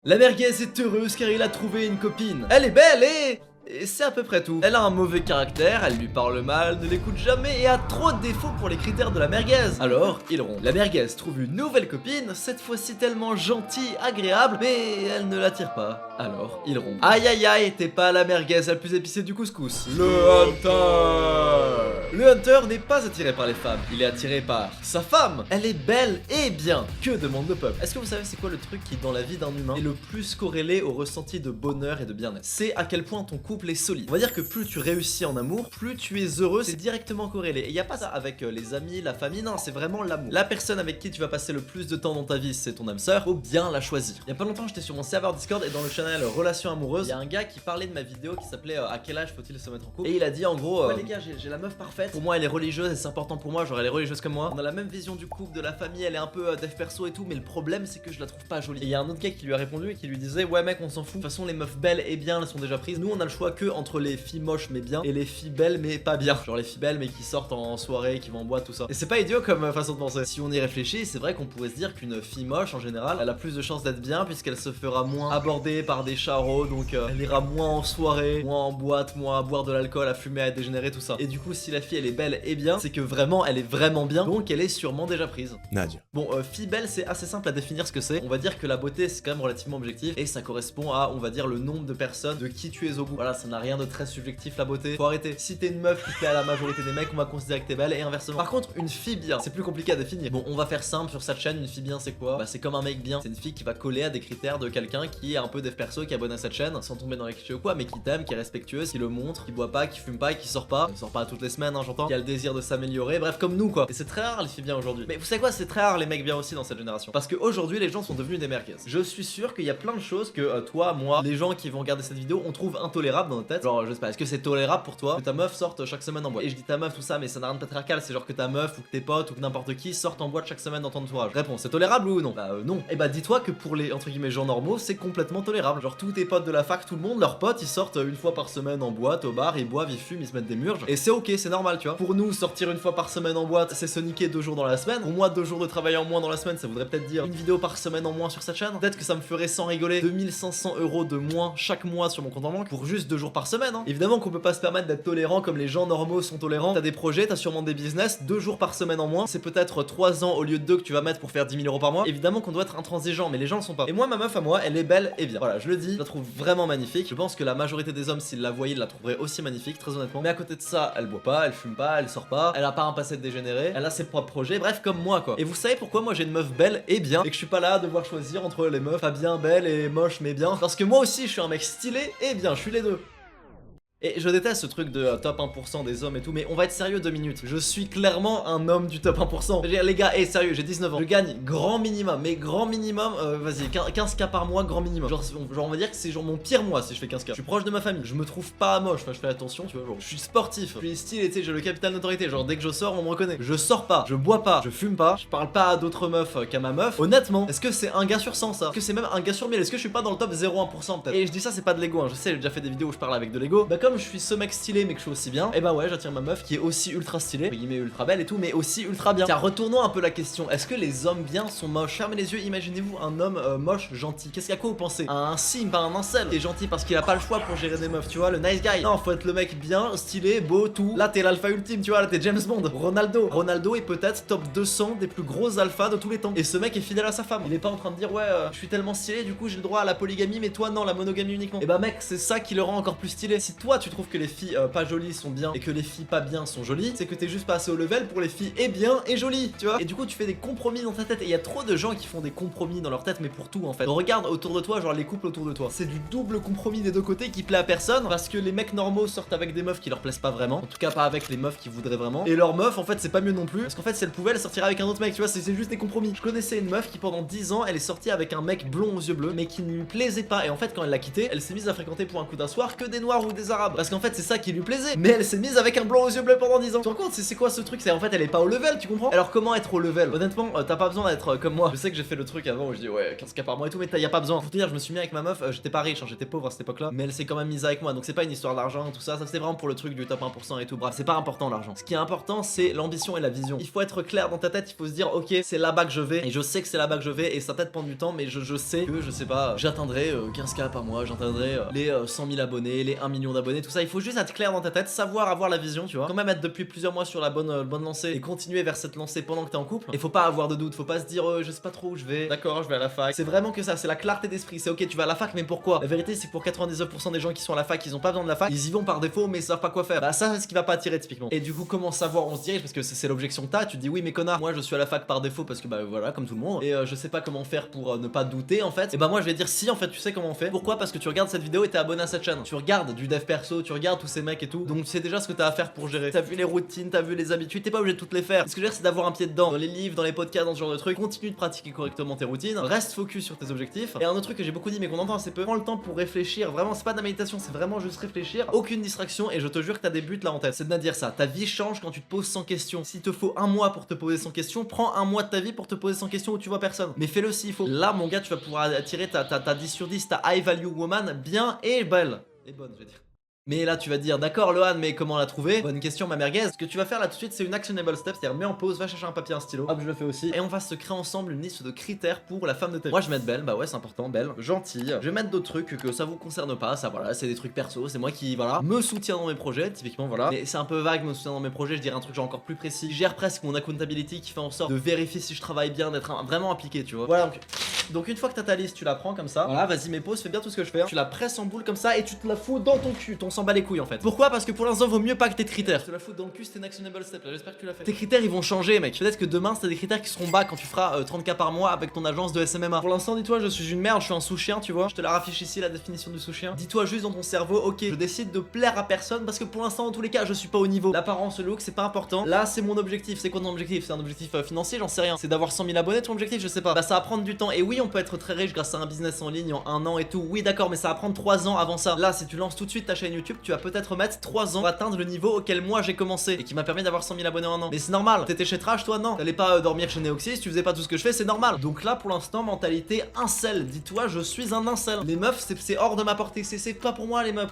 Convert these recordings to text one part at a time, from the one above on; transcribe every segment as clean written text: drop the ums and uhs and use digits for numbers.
La merguez est heureuse car il a trouvé une copine. Elle est belle et c'est à peu près tout. Elle a un mauvais caractère, elle lui parle mal, ne l'écoute jamais et a trop de défauts pour les critères de la merguez. Alors, il rompt. La merguez trouve une nouvelle copine, cette fois-ci tellement gentille, agréable, mais elle ne l'attire pas. Alors, il rompt. Aïe aïe aïe, t'es pas la merguez la plus épicée du couscous. Le Hunter. Le Hunter n'est pas attiré par les femmes, il est attiré par sa femme. Elle est belle et bien. Que demande le peuple? Est-ce que vous savez c'est quoi le truc qui dans la vie d'un humain est le plus corrélé au ressenti de bonheur et de bien-être? C'est à quel point ton couple est solide. On va dire que plus tu réussis en amour, plus tu es heureux, c'est directement corrélé. Et il y a pas ça avec les amis, la famille, non, c'est vraiment l'amour. La personne avec qui tu vas passer le plus de temps dans ta vie, c'est ton âme sœur, faut bien la choisir. Il y a pas longtemps, j'étais sur mon serveur Discord et dans le channel Relations amoureuses, il y a un gars qui parlait de ma vidéo qui s'appelait à quel âge faut-il se mettre en couple? Et il a dit en gros, ouais les gars, j'ai la meuf parfaite. Pour moi, elle est religieuse et c'est important pour moi, genre elle est religieuse comme moi. On a la même vision du couple, de la famille, elle est un peu dev perso et tout, mais le problème c'est que je la trouve pas jolie. Et il y a un autre gars qui lui a répondu et qui lui disait ouais mec, on s'en fout. De toute façon, les meufs belles et bien, elles sont déjà prises. Nous, on a le choix que entre les filles moches mais bien et les filles belles mais pas bien. Genre les filles belles mais qui sortent en soirée, qui vont en boîte, tout ça. Et c'est pas idiot comme façon de penser. Si on y réfléchit, c'est vrai qu'on pourrait se dire qu'une fille moche en général, elle a plus de chances d'être bien puisqu'elle se fera moins aborder par des charros, donc elle ira moins en soirée, moins en boîte, moins à boire de l'alcool, à fumer, à dégénérer, tout ça. Et du coup, si la fille elle est belle et bien, c'est que vraiment elle est vraiment bien, donc elle est sûrement déjà prise. Nadia. Bon, fille belle, c'est assez simple à définir ce que c'est. On va dire que la beauté c'est quand même relativement objectif et ça correspond à, on va dire, le nombre de personnes de qui tu es au goût. Voilà, ça n'a rien de très subjectif la beauté. Faut arrêter. Si t'es une meuf qui plaît à la majorité des mecs, on va considérer que t'es belle et inversement. Par contre, une fille bien, c'est plus compliqué à définir. Bon, on va faire simple sur cette chaîne. Une fille bien, c'est quoi? Bah, c'est comme un mec bien. C'est une fille qui va coller à des critères de quelqu'un qui est un peu dev perso, qui est abonné à cette chaîne, sans tomber dans les clichés ou quoi, mais qui t'aime, qui est respectueuse, qui le montre, qui boit pas, qui fume pas, qui sort pas. Elle sort pas toutes les semaines, hein, j'entends. Qui a le désir de s'améliorer. Bref, comme nous quoi. Et c'est très rare les filles bien aujourd'hui. Mais vous savez quoi? C'est très rare les mecs bien aussi dans cette génération. Parce qu'aujourd'hui, les gens sont devenus des merguez. Je suis sûr qu'il y a plein de choses que toi, moi, les gens qui vont regarder cette vidéo, on trouve intolérables dans notre tête. Genre, je sais pas, est-ce que c'est tolérable pour toi que ta meuf sorte chaque semaine en boîte? Et je dis ta meuf, tout ça, mais ça n'a rien de patriarcal. C'est genre que ta meuf ou que tes potes ou que n'importe qui sortent en boîte chaque semaine dans ton entourage. Réponse, c'est tolérable ou non? Bah non. Et bah dis-toi que pour les entre guillemets gens normaux, c'est complètement tolérable. Genre tous tes potes de la fac, tout le monde, leurs potes, ils sortent une fois par semaine en boîte, au bar, ils boivent, ils fument, ils se mettent des murges. Et c'est ok, c'est normal, tu vois. Pour nous, sortir une fois par semaine en boîte, c'est se niquer 2 jours dans la semaine. Pour moi, 2 jours de travail en moins dans la semaine, ça voudrait peut-être dire une vidéo par semaine en moins sur cette chaîne. Peut-être que ça me ferait sans rigoler 2500 € de moins chaque mois sur mon compte en banque pour juste 2 jours par semaine, hein. Évidemment qu'on peut pas se permettre d'être tolérant comme les gens normaux sont tolérants. T'as des projets, t'as sûrement des business, 2 jours par semaine en moins, c'est peut-être 3 ans au lieu de 2 que tu vas mettre pour faire 10 000 € par mois. Évidemment qu'on doit être intransigeant, mais les gens le sont pas. Et moi, ma meuf à moi, elle est belle et bien. Voilà, je le dis, je la trouve vraiment magnifique. Je pense que la majorité des hommes, s'ils la voyaient, la trouveraient aussi magnifique, très honnêtement. Mais à côté de ça, elle boit pas, elle fume pas, elle sort pas, elle a pas un passé de dégénéré, elle a ses propres projets, bref, comme moi quoi. Et vous savez pourquoi moi j'ai une meuf belle et bien et que je suis pas là à devoir choisir entre les meufs pas bien, belles et moches mais bien? Parce que moi aussi, je suis un mec stylé et bien, je suis les deux. Et je déteste ce truc de top 1% des hommes et tout, mais on va être sérieux 2 minutes. Je suis clairement un homme du top 1%. Je veux dire, les gars, sérieux, j'ai 19 ans. Je gagne grand minimum, mais grand minimum, vas-y, 15K par mois, grand minimum. Genre, on va dire que c'est genre mon pire mois si je fais 15K. Je suis proche de ma famille, je me trouve pas moche, enfin, je fais attention, tu vois, genre, je suis sportif, je suis stylé, tu sais, j'ai le capital d'autorité. Genre, dès que je sors, on me reconnaît. Je sors pas, je bois pas, je fume pas, je parle pas à d'autres meufs qu'à ma meuf. Honnêtement, est-ce que c'est un gars sur 100 ça? Est-ce que c'est même un gars sur 1000? Est-ce que je suis pas dans le top 0,1% peut-être? Et je dis ça, c'est pas de l'ego, hein. Je sais, j'ai déjà fait des vidéos où je parle avec de l'ego. Bah, comme je suis ce mec stylé mais que je suis aussi bien, et bah ouais, j'attire ma meuf qui est aussi ultra stylée, entre guillemets ultra belle et tout, mais aussi ultra bien. Tiens, retournons un peu la question, est-ce que les hommes bien sont moches? Fermez les yeux, imaginez-vous un homme moche, gentil. Qu'est-ce qu'à quoi vous pensez? Un sim, pas un incel, qui est gentil parce qu'il a pas le choix pour gérer des meufs, tu vois, le nice guy. Non, faut être le mec bien, stylé, beau, tout. Là, t'es l'alpha ultime, tu vois, là, t'es James Bond. Ronaldo est peut-être top 200 des plus gros alphas de tous les temps. Et ce mec est fidèle à sa femme. Il est pas en train de dire, ouais, je suis tellement stylé, du coup, j'ai le droit à la polygamie, mais toi, non, la monogamie uniquement. Et bah, mec, c'est ça qui le rend encore plus stylé. Si toi, tu trouves que les filles pas jolies sont bien et que les filles pas bien sont jolies, c'est que t'es juste pas assez au level pour les filles et bien et jolies, tu vois. Et du coup tu fais des compromis dans ta tête et il y a trop de gens qui font des compromis dans leur tête mais pour tout en fait. Regarde autour de toi, genre les couples autour de toi, c'est du double compromis des deux côtés qui plaît à personne parce que les mecs normaux sortent avec des meufs qui leur plaisent pas vraiment, en tout cas pas avec les meufs qui voudraient vraiment, et leur meuf en fait c'est pas mieux non plus parce qu'en fait si elle pouvait elle sortirait avec un autre mec, tu vois, c'est juste des compromis. Je connaissais une meuf qui pendant 10 ans elle est sortie avec un mec blond aux yeux bleus mais qui ne lui plaisait pas et en fait quand elle l'a quitté elle s'est mise à fréquenter pour un coup d'un soir que des noirs ou des arabes. arabe. Parce qu'en fait, c'est ça qui lui plaisait. Mais elle s'est mise avec un blanc aux yeux bleus pendant 10 ans. Tu te rends compte, c'est quoi ce truc? C'est en fait, elle est pas au level, tu comprends? Alors, comment être au level? Honnêtement, t'as pas besoin d'être comme moi. Je sais que j'ai fait le truc avant où je dis ouais, 15K par mois et tout, mais y a pas besoin. Pour te dire, je me suis mis avec ma meuf, j'étais pas riche, hein, j'étais pauvre à cette époque-là, mais elle s'est quand même mise avec moi. Donc, c'est pas une histoire d'argent, tout ça. Ça, c'était vraiment pour le truc du top 1% et tout. Bref, c'est pas important l'argent. Ce qui est important, c'est l'ambition et la vision. Il faut être clair dans ta tête, il faut se dire, ok, c'est là-bas que je vais, et je sais que c'est là-bas que je vais, et ça peut-être prendre du temps, mais je sais que, je sais pas, j'atteindrai 15K par mois, j'atteindrai les 100 000 abonnés, les 1 million d'abonnés, tout ça. Il faut juste être clair dans ta tête, savoir avoir la vision, tu vois. Quand même être depuis plusieurs mois sur la bonne lancée et continuer vers cette lancée pendant que t'es en couple. Et faut pas avoir de doute, faut pas se dire, je sais pas trop où je vais. D'accord, je vais à la fac. C'est vraiment que ça, c'est la clarté d'esprit. C'est ok, tu vas à la fac, mais pourquoi? La vérité, c'est que pour 99% des gens qui sont à la fac, ils ont pas besoin de la fac, ils y vont par défaut, mais ils savent pas quoi faire. Bah, ça, c'est ce qui va pas attirer typiquement. Et du coup, comment savoir? On se dirige parce que c'est l'objection que t'as. Tu te dis, oui, mais connard, moi je suis à la fac par défaut parce que bah voilà, comme tout le monde. Et je sais pas comment faire pour ne pas douter en fait. Et bah, moi je vais dire, si en fait, tu sais comment on fait. Pourquoi? Parce que tu regardes cette vidéo et t'es abonné à cette chaîne. Tu regardes du dev perso, tu regardes tous ces mecs et tout. Donc tu sais déjà ce que t'as à faire pour gérer. T'as vu les routines, t'as vu les habitudes, t'es pas obligé de toutes les faire. Ce que je veux dire, c'est d'avoir un pied dedans. Dans les livres, dans les podcasts, dans ce genre de trucs. Continue de pratiquer correctement tes routines. Reste focus sur tes objectifs. Et un autre truc que j'ai beaucoup dit mais qu'on entend assez peu. Prends le temps pour réfléchir. Vraiment, c'est pas de la méditation, c'est vraiment juste réfléchir. Aucune distraction et je te jure que t'as des buts là en tête. C'est de dire ça. Ta vie change quand tu te poses 100 questions. S'il te faut un mois pour te poser 100 questions, prends un mois de ta vie pour te poser 100 questions où tu vois personne. Mais fais-le s'il faut. Là, mon gars, tu vas pouvoir attirer ta 10 sur 10, ta high value woman bien et belle. Et bonne, je vais dire. Mais là tu vas dire d'accord Lohan, mais comment la trouver? Bonne question ma merguez. Ce que tu vas faire là tout de suite c'est une actionable step, c'est-à-dire mets en pause, va chercher un papier, un stylo. Hop, je le fais aussi. Et on va se créer ensemble une liste de critères pour la femme de ta vie. Moi je vais mettre belle, bah ouais c'est important, belle, gentille. Je vais mettre d'autres trucs que ça vous concerne pas, ça voilà, c'est des trucs perso, c'est moi qui voilà, me soutiens dans mes projets, typiquement voilà. Mais c'est un peu vague, me soutient dans mes projets, je dirais un truc genre encore plus précis. Je gère presque mon accountability qui fait en sorte de vérifier si je travaille bien, d'être vraiment impliqué, tu vois. Voilà donc une fois que t'as ta liste, tu la prends comme ça. Voilà, vas-y mets pause, fais bien tout ce que je fais. Tu la presses en boule comme ça et tu te la fous dans ton cul, t'en s'en bat les couilles en fait. Pourquoi? Parce que pour l'instant vaut mieux pas que tes critères. Je te la fous dans le cul, c'était une actionable step là, j'espère que tu l'as fait. Tes critères ils vont changer mec. Peut-être que demain c'est des critères qui seront bas quand tu feras 30K par mois avec ton agence de SMMA. Pour l'instant dis-toi je suis une merde, je suis un sous-chien tu vois. Je te la raffiche ici la définition du sous-chien. Dis-toi juste dans ton cerveau, ok je décide de plaire à personne parce que pour l'instant dans tous les cas je suis pas au niveau. L'apparence, le look c'est pas important. Là c'est mon objectif. C'est quoi ton objectif? C'est un objectif financier? J'en sais rien. C'est d'avoir 100 000 abonnés ton objectif? Je sais pas. Bah ça va prendre du temps. Et oui on peut être très riche grâce à un business en ligne en 1 an et tout. Oui d'accord mais ça va prendre 3 ans avant ça. Là si tu lances tout de suite ta chaîne YouTube tu vas peut-être mettre 3 ans pour atteindre le niveau auquel moi j'ai commencé et qui m'a permis d'avoir 100 000 abonnés en un an. Mais c'est normal. T'étais chez Trash toi? Non. T'allais pas dormir chez Neoxys, tu faisais pas tout ce que je fais, c'est normal. Donc là pour l'instant mentalité incel. Dis-toi je suis un incel. Les meufs c'est hors de ma portée. C'est pas pour moi les meufs.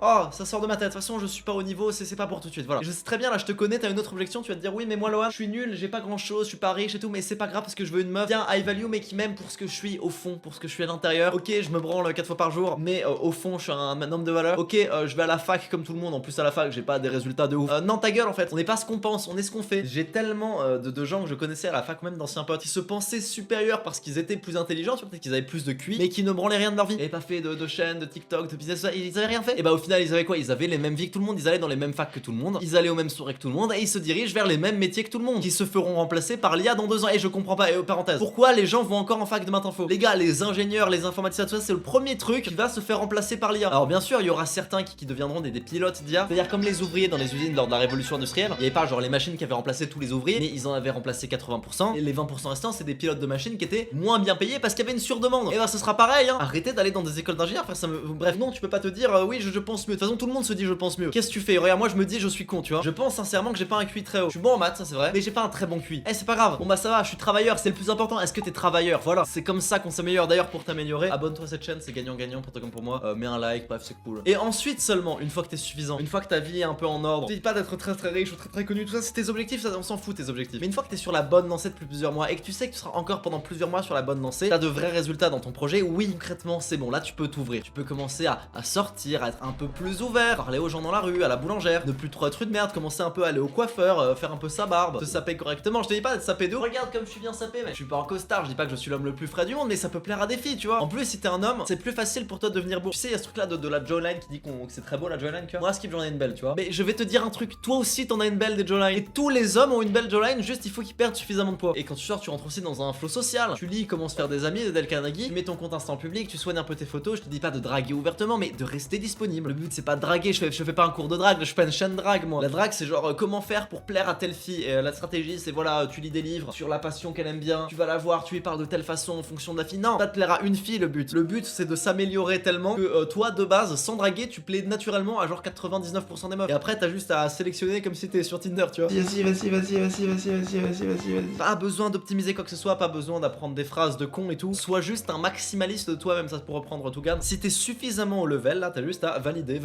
Oh, ça sort de ma tête. De toute façon, je suis pas au niveau, c'est pas pour tout de suite. Voilà. Et je sais très bien, là, je te connais, t'as une autre objection. Tu vas te dire, oui, mais moi, Lohan, je suis nul, j'ai pas grand chose, je suis pas riche et tout, mais c'est pas grave parce que je veux une meuf bien high value, mais qui m'aime pour ce que je suis au fond, pour ce que je suis à l'intérieur. Ok, je me branle 4 fois par jour, mais au fond, je suis un homme de valeur. Ok, je vais à la fac comme tout le monde. En plus, à la fac, j'ai pas des résultats de ouf. Non, ta gueule, en fait. On n'est pas ce qu'on pense, on est ce qu'on fait. J'ai tellement de gens que je connaissais à la fac, même d'anciens potes, qui se pensaient supérieurs parce qu'ils étaient plus intelligents, peut-être qu'ils avaient plus de QI, mais qui ne branlaient rien de leur vie. Ils avaient pas fait de chaîne, de TikTok, de business, ils avaient rien fait. Et bah, au final, ils avaient quoi? Ils avaient les mêmes vies que tout le monde, ils allaient dans les mêmes facs que tout le monde, ils allaient aux mêmes soirées que tout le monde et ils se dirigent vers les mêmes métiers que tout le monde qui se feront remplacer par l'IA dans 2 ans. Et je comprends pas, et parenthèse, pourquoi les gens vont encore en fac de maths info? Les gars, les ingénieurs, les informaticiens, tout ça, c'est le premier truc qui va se faire remplacer par l'IA. Alors bien sûr, il y aura certains qui deviendront des pilotes d'IA, c'est-à-dire comme les ouvriers dans les usines lors de la révolution industrielle. Il y avait pas genre les machines qui avaient remplacé tous les ouvriers, mais ils en avaient remplacé 80% et les 20% restants, c'est des pilotes de machines qui étaient moins bien payés parce qu'il y avait une surdemande. Et bah ce sera pareil, hein. Arrêtez d'aller dans des écoles d'ingénieurs, ça me... Bref, non, tu peux pas te dire oui, je pense mieux. De toute façon, tout le monde se dit je pense mieux. Qu'est-ce que tu fais? Regarde, moi je me dis je suis con, tu vois. Je pense sincèrement que j'ai pas un QI très haut. Je suis bon en maths, ça c'est vrai, mais j'ai pas un très bon QI. Eh, c'est pas grave. Bon bah ça va, je suis travailleur, c'est le plus important. Est-ce que t'es travailleur? Voilà, c'est comme ça qu'on s'améliore. D'ailleurs, pour t'améliorer, abonne-toi à cette chaîne, c'est gagnant-gagnant pour toi comme pour moi. Mets un like, bref, c'est cool. Et ensuite seulement, une fois que t'es suffisant, une fois que ta vie est un peu en ordre, tu dis pas d'être très riche ou très connu, tout ça, c'est tes objectifs, ça, on s'en fout tes objectifs. Mais une fois que t'es sur la bonne lancée depuis plusieurs mois et que tu sais que tu seras encore pendant plusieurs mois sur la bonne lancée, t'as de vrais résultats dans ton projet. Oui, concrètement, c'est bon. Là, tu peux t'ouvrir. Tu peux commencer à sortir, à être un peu plus ouvert, parler aux gens dans la rue, à la boulangère, ne plus trop être de merde, commencer un peu à aller au coiffeur, faire un peu sa barbe, se saper correctement. Je te dis pas d'être sapé de ouf. Regarde comme je suis bien sapé, mec. Je suis pas en costard, je dis pas que je suis l'homme le plus frais du monde, mais ça peut plaire à des filles, tu vois. En plus, si t'es un homme, c'est plus facile pour toi de devenir beau. Tu sais, il y a ce truc là de la jawline qui dit que c'est très beau la jawline, tu vois. Moi, Skip, j'en ai une belle, tu vois. Mais je vais te dire un truc, toi aussi t'en as une belle des jawlines. Et tous les hommes ont une belle jawline, juste il faut qu'ils perdent suffisamment de poids. Et quand tu sors, tu rentres aussi dans un flow social. Tu lis comment se faire des amis de Dale Carnegie, tu mets ton compte Insta en public, tu soignes un peu tes photos. Je te dis pas de draguer ouvertement, mais de rester disponible. Le but c'est pas de draguer, je fais pas un cours de drague, je fais pas une chaîne drague moi. La drague c'est genre comment faire pour plaire à telle fille. Et la stratégie c'est voilà, tu lis des livres sur la passion qu'elle aime bien, tu vas la voir, tu lui parles de telle façon en fonction de la fille. Non, pas de plaire à une fille le but. Le but c'est de s'améliorer tellement que toi de base, sans draguer, tu plais naturellement à genre 99% des meufs. Et après t'as juste à sélectionner comme si t'étais sur Tinder, tu vois. Vas-y. Pas besoin d'optimiser quoi que ce soit, pas besoin d'apprendre des phrases de con et tout. Sois juste un maximaliste de toi-même, ça pour reprendre tout gamme. Si t'es suffisamment au level, là t'as juste à valider,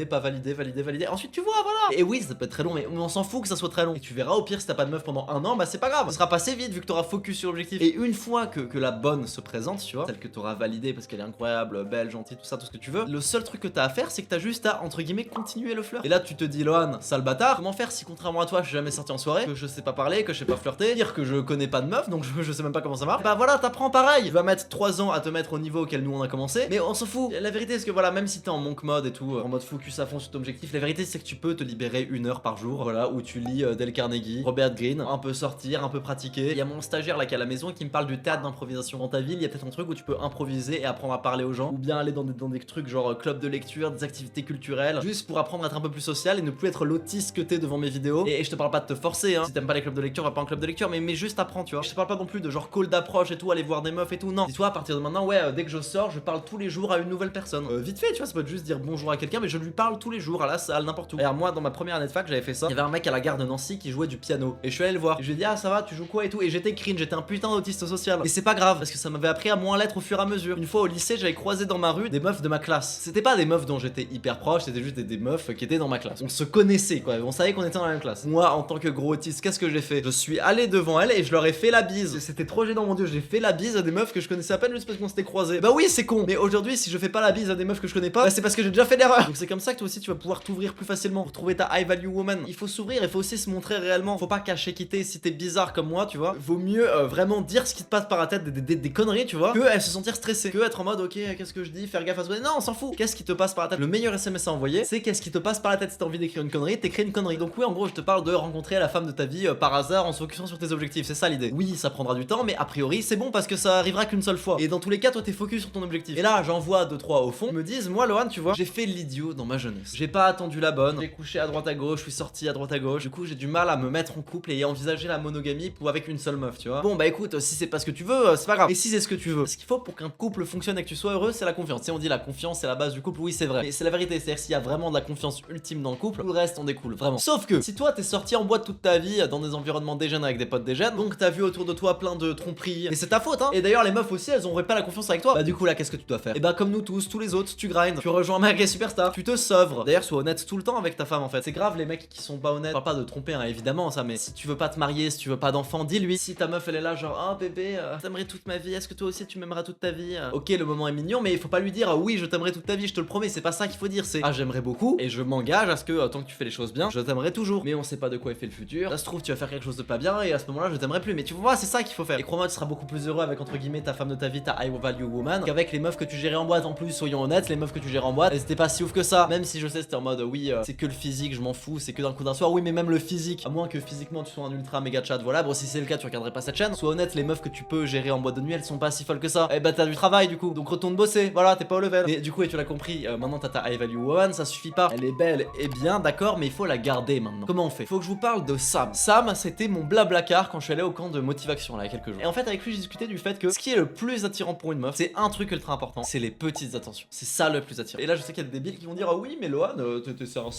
pas valider. Ensuite tu vois, voilà. Et oui, ça peut être très long, mais on s'en fout que ça soit très long. Et tu verras au pire si t'as pas de meuf pendant un an, bah c'est pas grave. Ça sera passé vite vu que t'auras focus sur l'objectif. Et une fois que la bonne se présente, tu vois, celle que t'auras validée parce qu'elle est incroyable, belle, gentille, tout ça, tout ce que tu veux. Le seul truc que t'as à faire, c'est que t'as juste à entre guillemets continuer le flirt. Et là tu te dis, Lohan, sale bâtard, comment faire si contrairement à toi, je suis jamais sorti en soirée, que je sais pas parler, que je sais pas flirter, dire que je connais pas de meuf, donc je sais même pas comment ça marche. Bah voilà, t'apprends pareil. Tu vas mettre 3 ans à te mettre au niveau auquel nous on a commencé, mais on s'en fout. La vérité c'est que voilà, même si t'es en monk mode et tout, en mode focus à fond sur ton objectif, la vérité c'est que tu peux te libérer 1 heure par jour, voilà, où tu lis Dale Carnegie, Robert Greene, un peu sortir, un peu pratiquer. Il y a mon stagiaire là qui est à la maison qui me parle du théâtre d'improvisation. Dans ta ville, il y a peut-être un truc où tu peux improviser et apprendre à parler aux gens, ou bien aller dans des trucs genre club de lecture, des activités culturelles, juste pour apprendre à être un peu plus social et ne plus être l'autiste que t'es devant mes vidéos. Et je te parle pas de te forcer, hein. Si t'aimes pas les clubs de lecture, va pas en club de lecture, mais juste apprends, tu vois. Je te parle pas non plus de genre call d'approche et tout, aller voir des meufs et tout, non. Dis-toi à partir de maintenant, ouais, dès que je sors, je parle tous les jours à une nouvelle personne. Vite fait, tu vois, ça peut être juste dire bonjour à quelqu'un, mais je lui parle tous les jours à la salle, n'importe où. D'ailleurs, moi, dans ma première année de fac, j'avais fait ça. Il y avait un mec à la gare de Nancy qui jouait du piano. Et je suis allé le voir. Et je lui ai dit, ah, ça va, tu joues quoi et tout. Et j'étais cringe, j'étais un putain d'autiste social. Et c'est pas grave, parce que ça m'avait appris à moins l'être au fur et à mesure. Une fois au lycée, j'avais croisé dans ma rue des meufs de ma classe. C'était pas des meufs dont j'étais hyper proche, c'était juste des meufs qui étaient dans ma classe. On se connaissait, quoi. On savait qu'on était dans la même classe. Moi, en tant que gros autiste, qu'est-ce que j'ai fait? Je suis allé devant elles et je leur ai fait la bise. C'était trop gênant, mon dieu. J'ai fait la bise à des meufs que je connaissais à peine juste parce qu'on s'était croisés. Bah oui, c'est con. Mais aujourd'hui, si je fais pas la bise à des meufs que je connais pas, bah c'est parce que j'ai déjà fait l'erreur. Donc c'est comme ça que toi aussi tu vas pouvoir t'ouvrir plus facilement pour trouver ta high value woman. Il faut s'ouvrir, il faut aussi se montrer réellement. Faut pas cacher quitter si t'es bizarre comme moi, tu vois. Vaut mieux vraiment dire ce qui te passe par la tête, des conneries, tu vois, que se sentir stressé, que être en mode ok, qu'est-ce que je dis, faire gaffe à ce que non, on s'en fout. Qu'est-ce qui te passe par la tête? Le meilleur SMS à envoyer, c'est qu'est-ce qui te passe par la tête. Si t'as envie d'écrire une connerie, t'écris une connerie. Donc oui, en gros, je te parle de rencontrer la femme de ta vie par hasard en se focusant sur tes objectifs. C'est ça l'idée. Oui, ça prendra du temps, mais a priori, c'est bon parce que ça arrivera qu'une seule fois. Et dans tous les cas, toi, t'es focus sur ton objectif. Et là, j'en vois 2-3 au fond, ils me disent, moi, Lohan, tu vois, j'ai fait l'idiot dans ma jeunesse. J'ai pas attendu la bonne. J'ai couché à droite à gauche, je suis sorti à droite à gauche. Du coup, j'ai du mal à me mettre en couple et envisager la monogamie pour avec une seule meuf, tu vois. Bon, bah écoute, si c'est pas ce que tu veux, c'est pas grave. Et si c'est ce que tu veux, ce qu'il faut pour qu'un couple fonctionne et que tu sois heureux, c'est la confiance. Si on dit la confiance, c'est la base du couple, oui, c'est vrai. Mais c'est la vérité, c'est-à-dire s'il y a vraiment de la confiance ultime dans le couple, tout le reste en découle, vraiment. Sauf que si toi t'es sorti en boîte toute ta vie dans des environnements dégènes avec des potes dégènes, donc t'as vu autour de toi plein de tromperies, et c'est ta faute, hein. Et d'ailleurs, les meufs aussi, elles auraient pas la confiance avec toi. Bah du coup là, qu'est-ce que tu dois faire? Et bah comme nous tous les autres, tu grindes, tu rejoins un mec superstar, tu te sauves. D'ailleurs, sois honnête tout le temps avec ta femme en fait. C'est grave les mecs qui sont pas honnêtes. Je parle pas de tromper, hein, évidemment ça, mais si tu veux pas te marier, si tu veux pas d'enfant, dis-lui. Si ta meuf elle est là genre, oh bébé, t'aimerais toute ma vie, est-ce que toi aussi tu m'aimeras toute ta vie? Ok, le moment est mignon, mais il faut pas lui dire oui, je t'aimerai toute ta vie, je te le promets. C'est pas ça qu'il faut dire, c'est ah, j'aimerais beaucoup et je m'engage à ce que tant que tu fais les choses bien, je t'aimerai toujours. Mais on sait pas de quoi est fait le futur. Ça se trouve, tu vas faire quelque chose de pas bien et à ce moment-là, je t'aimerai plus. Mais tu vois, c'est ça qu'il faut faire. Et crois-moi, tu seras beaucoup plus heureux avec entre guillemets ta femme de ta vie, ta high value woman, qu'avec les meufs que tu gérais en boîte. En plus, soyons honnêtes, les meufs que tu gères en boîte, elles étaient pas si ouf que ça. Même si je sais, c'était en mode oui, c'est que le physique, je m'en fous, c'est que d'un coup d'un soir. Oui, mais même le physique, à moins que physiquement tu sois un ultra méga chat, voilà. Bon, si c'est le cas, tu regarderais pas cette chaîne. Sois honnête, les meufs que tu peux gérer en boîte de nuit, elles sont pas si folles que ça. Et bah t'as du travail du coup, donc retourne bosser. Voilà, t'es pas au level. Et du coup, et tu l'as compris, maintenant t'as ta high value woman, ça suffit pas. Elle est belle et bien, d'accord, mais il faut la garder maintenant. Comment on fait? Faut que je vous parle de Sam. Sam, c'était mon blablacar quand je suis allé au camp de motivation là il y a quelques jours. Et en fait, avec lui, j'ai discuté du fait que ce qui est le plus attirant pour une meuf, c'est un truc ultra important, c'est les petites attentions. C'est ça le plus attirant. Et là, je sais qu'il y a des débiles qui vont dire, ah oui, mais Lohan,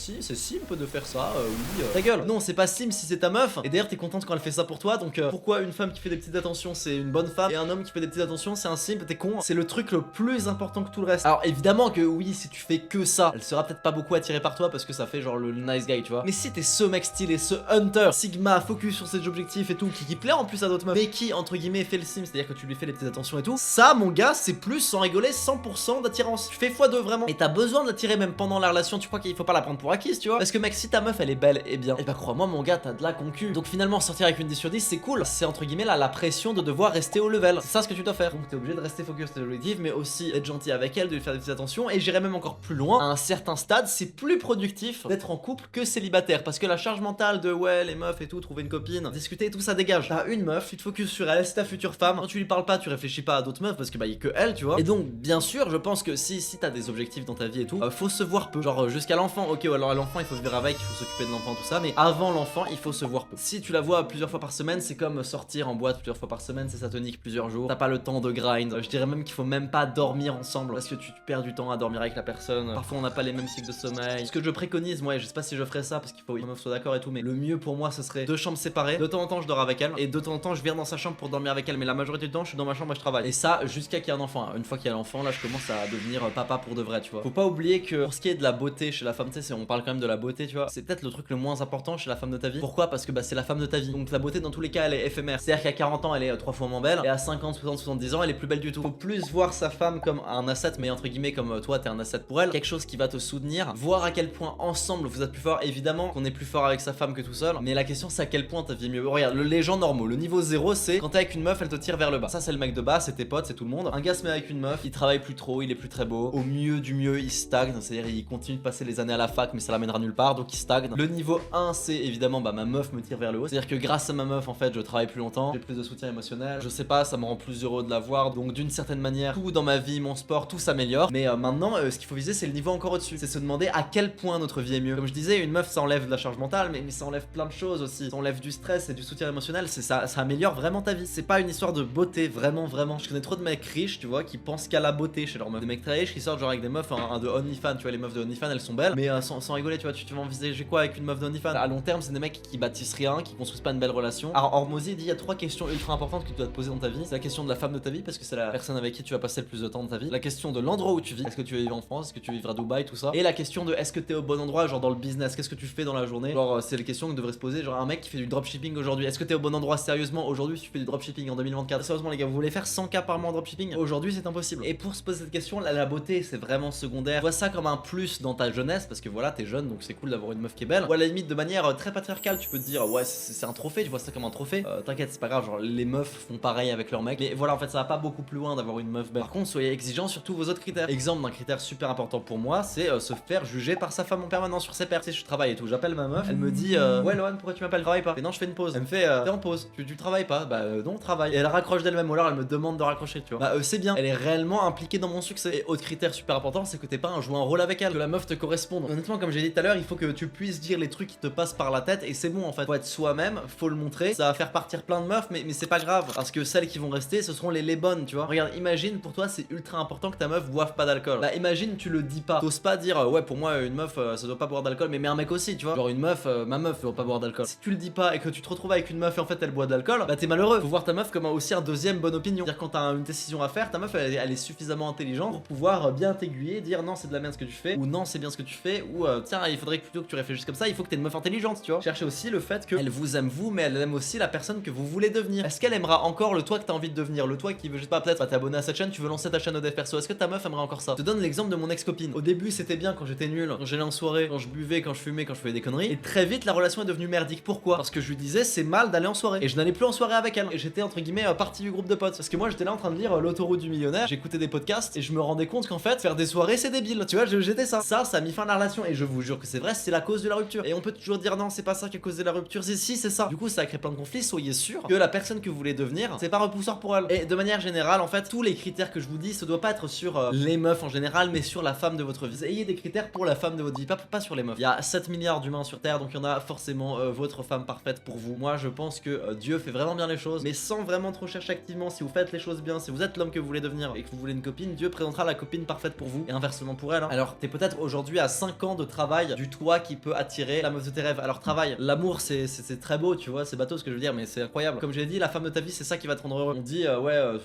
c'est simple de faire ça, oui. Ta gueule. Non, c'est pas sim si c'est ta meuf. Et d'ailleurs, t'es contente quand elle fait ça pour toi. Donc pourquoi une femme qui fait des petites attentions, c'est une bonne femme, et un homme qui fait des petites attentions, c'est un simp? T'es con. C'est le truc le plus important que tout le reste. Alors évidemment que oui, si tu fais que ça, elle sera peut-être pas beaucoup attirée par toi parce que ça fait genre le nice guy, tu vois. Mais si t'es ce mec stylé, ce hunter, sigma, focus sur ses objectifs et tout, qui plaît en plus à d'autres meufs, mais qui entre guillemets fait le sim, c'est-à-dire que tu lui fais les petites attentions et tout, ça, mon gars, c'est plus sans rigoler 100% d'attirance. Tu fais x2 vraiment. Et t'as besoin de l'attirer même pendant la relation. Tu crois qu'il faut pas la prendre pour acquise, tu vois? Parce que mec, si ta meuf elle est belle et bien, et bah crois-moi, mon gars, t'as de la concu. Donc finalement, sortir avec une 10 sur 10, c'est cool. C'est entre guillemets là la pression de devoir rester au level. C'est ça ce que tu dois faire. Donc t'es obligé de rester focus sur tes objectifs, mais aussi être gentil avec elle, de lui faire des petites attentions. Et j'irai même encore plus loin. À un certain stade, c'est plus productif d'être en couple que célibataire. Parce que la charge mentale de ouais, les meufs et tout, trouver une copine, discuter, tout ça dégage. T'as une meuf, tu te focus sur elle, c'est ta future femme. Quand tu lui parles pas, tu réfléchis pas à d'autres meufs parce que bah y a que elle, tu vois. Et donc, bien sûr, je pense que si t'as des objectifs dans ta vie vie et tout, faut se voir peu. Genre jusqu'à l'enfant, ok, alors à l'enfant il faut vivre avec, il faut s'occuper de l'enfant, tout ça, mais avant l'enfant il faut se voir peu. Si tu la vois plusieurs fois par semaine, c'est comme sortir en boîte plusieurs fois par semaine, c'est satonique plusieurs jours, t'as pas le temps de grind. Je dirais même qu'il faut même pas dormir ensemble parce que tu perds du temps à dormir avec la personne. Parfois on n'a pas les mêmes cycles de sommeil. Ce que je préconise, moi, je sais pas si je ferais ça parce qu'il faut que ma meuf soit d'accord et tout, mais le mieux pour moi ce serait 2 chambres séparées. De temps en temps je dors avec elle et de temps en temps je viens dans sa chambre pour dormir avec elle, mais la majorité du temps je suis dans ma chambre et je travaille. Et ça jusqu'à qu'il y ait un enfant. Une fois qu'il y a l'enfant, là je commence à devenir papa pour de vrai, tu vois. Faut pas oublier que pour ce qui est de la beauté chez la femme, tu sais, on parle quand même de la beauté, tu vois, c'est peut-être le truc le moins important chez la femme de ta vie. Pourquoi? Parce que bah c'est la femme de ta vie. Donc la beauté dans tous les cas elle est éphémère. C'est-à-dire qu'à 40 ans elle est 3 fois moins belle et à 50, 60, 70 ans elle est plus belle du tout. Faut plus voir sa femme comme un asset, mais entre guillemets comme toi t'es un asset pour elle, quelque chose qui va te soutenir, voir à quel point ensemble vous êtes plus fort. Évidemment qu'on est plus fort avec sa femme que tout seul, mais la question c'est à quel point ta vie est mieux. Regarde, les gens normaux, le niveau 0 c'est quand t'es avec une meuf elle te tire vers le bas. Ça c'est le mec de bas, c'est tes potes, c'est tout le monde. Un gars se met avec une meuf, il travaille plus trop, il est plus très beau. Au mieux du mieux il stagne, c'est-à-dire il continue de passer les années à la fac mais ça l'amènera nulle part, donc il stagne. Le niveau 1 c'est évidemment bah ma meuf me tire vers le haut, c'est-à-dire que grâce à ma meuf en fait je travaille plus longtemps, j'ai plus de soutien émotionnel, je sais pas, ça me rend plus heureux de la voir, donc d'une certaine manière tout dans ma vie, mon sport, tout s'améliore. Mais maintenant ce qu'il faut viser c'est le niveau encore au-dessus, c'est se demander à quel point notre vie est mieux. Comme je disais, une meuf ça enlève de la charge mentale, mais ça enlève plein de choses aussi, ça enlève du stress et du soutien émotionnel, c'est ça améliore vraiment ta vie. C'est pas une histoire de beauté, vraiment. Je connais trop de mecs riches, tu vois, qui pensent qu'à la beauté chez leurs meufs. Des mecs très riches qui sortent genre avec des meufs de OnlyFans, tu vois, les meufs de OnlyFans elles sont belles, mais sans rigoler, tu vois, tu vas envisager quoi avec une meuf de OnlyFans? À long terme c'est des mecs qui bâtissent rien, qui construisent pas une belle relation. Alors Hormozy dit il y a 3 questions ultra importantes que tu dois te poser dans ta vie. C'est la question de la femme de ta vie parce que c'est la personne avec qui tu vas passer le plus de temps de ta vie, la question de l'endroit où tu vis, est-ce que tu vas vivre en France, est-ce que tu vas vivre à Dubaï, tout ça, et la question de est-ce que t'es au bon endroit, genre dans le business, qu'est-ce que tu fais dans la journée, genre c'est les questions que devrait se poser, genre un mec qui fait du dropshipping aujourd'hui, est-ce que t'es au bon endroit sérieusement aujourd'hui si tu fais du dropshipping en 2024? Sérieusement les gars, vous voulez faire 100K par mois en dropshipping? Aujourd'hui c'est impossible. Et pour se poser cette question, la beauté c'est vraiment secondaire. Vois ça comme un plus dans ta jeunesse parce que voilà t'es jeune donc c'est cool d'avoir une meuf qui est belle. Ou à la limite de manière très patriarcale tu peux te dire ouais c'est un trophée, tu vois ça comme un trophée. T'inquiète c'est pas grave, genre les meufs font pareil avec leurs mecs. Mais voilà en fait ça va pas beaucoup plus loin d'avoir une meuf belle. Par contre soyez exigeants sur tous vos autres critères. Exemple d'un critère super important pour moi c'est se faire juger par sa femme en permanence sur ses pairs. Tu sais je travaille et tout, j'appelle ma meuf, elle me dit ouais Lohan pourquoi tu m'appelles, travaille pas? Et non je fais une pause. Elle me fait t'es en pause, tu travailles pas? Bah non travaille. Et elle raccroche d'elle-même ou alors elle me demande de raccrocher tu vois. Bah c'est bien, elle est réellement impliquée dans mon succès. Et autre critère super important c'est que t'es pas jouer un rôle avec elle, que la meuf te corresponde. Honnêtement comme j'ai dit tout à l'heure il faut que tu puisses dire les trucs qui te passent par la tête et c'est bon en fait. Faut être soi-même, faut le montrer, ça va faire partir plein de meufs mais c'est pas grave parce que celles qui vont rester ce seront les bonnes tu vois. Regarde imagine pour toi c'est ultra important que ta meuf boive pas d'alcool. Bah imagine tu le dis pas, t'oses pas dire ouais pour moi une meuf ça doit pas boire d'alcool mais un mec aussi tu vois. Genre une meuf, ma meuf doit pas boire d'alcool. Si tu le dis pas et que tu te retrouves avec une meuf et en fait elle boit de l'alcool, bah t'es malheureux. Faut voir ta meuf comme aussi un deuxième bonne opinion. C'est-à-dire quand t'as une décision à faire, ta meuf elle est suffisamment intelligente pour pouvoir bien t'aiguiller, dire non c'est de la merde ce que tu fais ou non c'est bien ce que tu fais ou tiens il faudrait que plutôt que tu réfléchisses comme ça, il faut que t'aies une meuf intelligente tu vois. Cherchez aussi le fait qu'elle vous aime vous mais elle aime aussi la personne que vous voulez devenir. Est-ce qu'elle aimera encore le toi que t'as envie de devenir, le toi qui veut, je sais pas, peut-être t'es abonné à cette chaîne, tu veux lancer ta chaîne de dev perso, est-ce que ta meuf aimerait encore ça? Je te donne l'exemple de mon ex-copine. Au début c'était bien quand j'étais nul, quand j'allais en soirée, quand je buvais, quand je fumais, quand je faisais des conneries, et très vite la relation est devenue merdique. Pourquoi? Parce que je lui disais c'est mal d'aller en soirée et je n'allais plus en soirée avec elle et j'étais entre guillemets partie du groupe de potes parce que moi j'étais là en train de lire l'autoroute du millionnaire, j'écoutais des podcasts et je me rendais compte qu'en fait faire des soirées c'est débile, tu vois, j'étais ça a mis fin à la relation et je vous jure que c'est vrai, c'est la cause de la rupture. Et on peut toujours dire non c'est pas ça qui a causé la rupture, si c'est ça. Du coup ça a créé plein de conflits, soyez sûr que la personne que vous voulez devenir c'est pas repousseur pour elle. Et de manière générale en fait tous les critères que je vous dis ça doit pas être sur les meufs en général mais sur la femme de votre vie. Ayez des critères pour la femme de votre vie, pas sur les meufs. Il y a 7 milliards d'humains sur terre donc il y en a forcément votre femme parfaite pour vous. Moi je pense que Dieu fait vraiment bien les choses mais sans vraiment trop chercher activement. Si vous faites les choses bien, si vous êtes l'homme que vous voulez devenir et que vous voulez une copine, Dieu présentera la copine parfaite pour vous et inversement pour elle hein. Alors t'es peut-être aujourd'hui à 5 ans de travail du toi qui peut attirer la meuf de tes rêves. Alors travail, l'amour c'est très beau tu vois, c'est bateau ce que je veux dire mais c'est incroyable. Comme j'ai dit la femme de ta vie c'est ça qui va te rendre heureux. On dit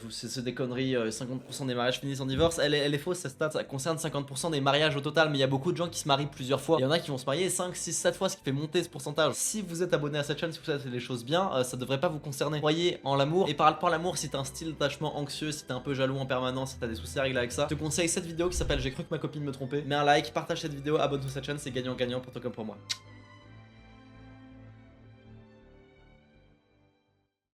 c'est des conneries, 50% des mariages finissent en divorce, elle est fausse cette stat, ça concerne 50% des mariages au total mais il y a beaucoup de gens qui se marient plusieurs fois. Il y en a qui vont se marier 5, 6, 7 fois ce qui fait monter ce pourcentage. Si vous êtes abonné à cette chaîne, si vous faites les choses bien, ça devrait pas vous concerner. Croyez en l'amour et par rapport à l'amour si t'as un style d'attachement anxieux, si t'es un peu jaloux en permanence, si t'as des soucis à régler avec ça, je te conseille cette vidéo qui s'appelle J'ai cru que ma copine me trompait. Mets un like, partage cette vidéo, abonne-toi à cette chaîne, c'est gagnant-gagnant pour toi comme pour moi.